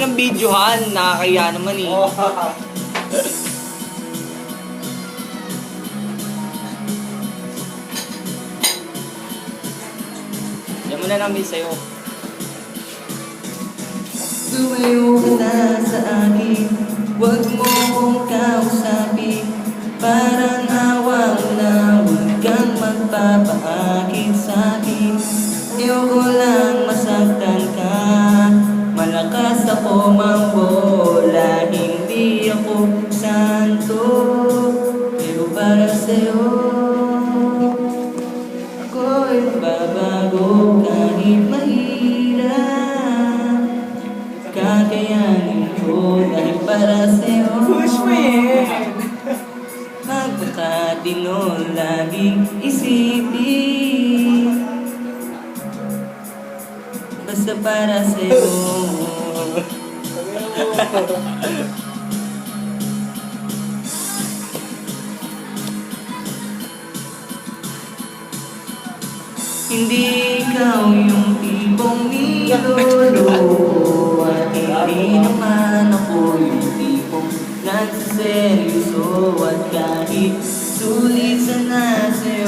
ng videohan. Nakakaya naman eh. Yan mo na namin sa'yo. Tumayo ka na sa akin, huwag mo kong kausapin. Parang awa mo na, huwag kang magpapaakit sa'kin. Ayoko lang masaktan ka, malakas ako mambola. Hindi ako santo, pero para sa'yo ako'y magbabago kahit mahirap. Kakayanin ko dahil para sa'yo. Push mo eh! Magpakatino laging isipin, basta para sa'yo. Hindi ikaw yung tipong nilolo, at hindi naman ako yung tipong nagsaseryoso. At kahit sulit sana sa'yo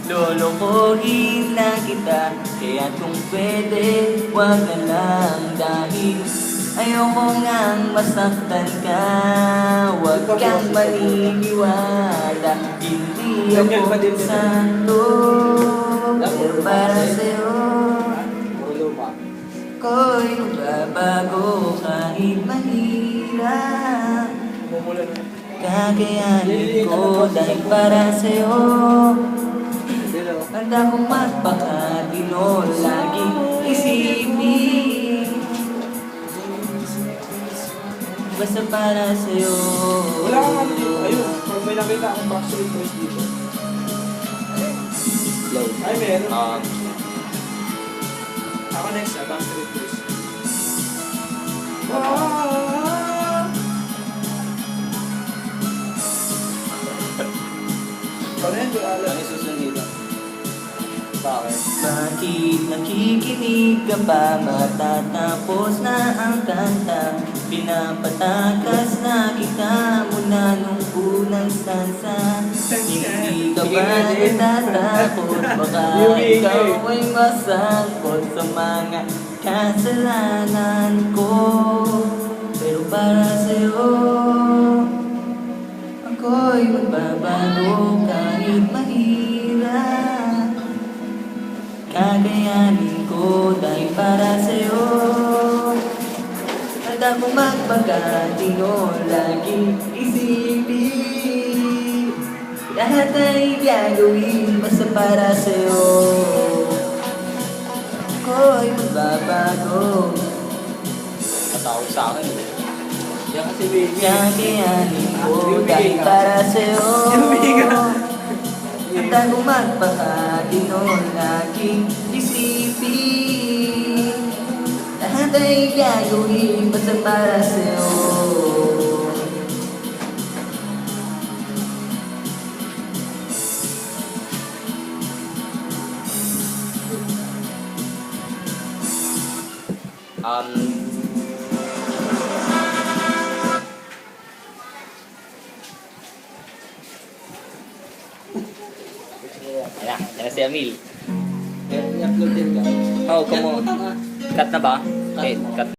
lolokohin na kita, kaya kung pwede, wag na lang. Dahil ayoko ngang masaktan ka, wag kang maniniwala. Hindi ako santo, pero para sa'yo ako'y magbabago kahit mahirap. Kakayanin ko dahil para sa'yo. Handa kong magpakatino, laging isipin, basta para sa'yo. Wala kang ayun, pag may nakita akong Backstreet Boys dito. Ay, meron. Ako next, Backstreet Boys. Ano yung susunod dito? Bakit? Bakit nakikinig ka pa? Matatapos na ang kanta. Pinapatakas na kita mula nung unang stanza. Hindi ka ba natatakot? Baka ikaw ay masangkot sa mga kasalanan ko. Pero para sa'yo ako'y magbabago kahit mahirap. Kakayanin ko dahil para sa'yo. Handa kong magpakatino, laging isipin, lahat ay gagawin basta para sa'yo. Ako'y magbabago. Matawag sa akin. Yan kasi baby. Kakayanin ko dahil para sa'yo. Handa kong magpakatino, laging isipin, lahat ay gagawin basta para sa'yo. Ayan, yan si Emil. I-upload din ka. Oh, come on. Cut na ba? Okay, cut.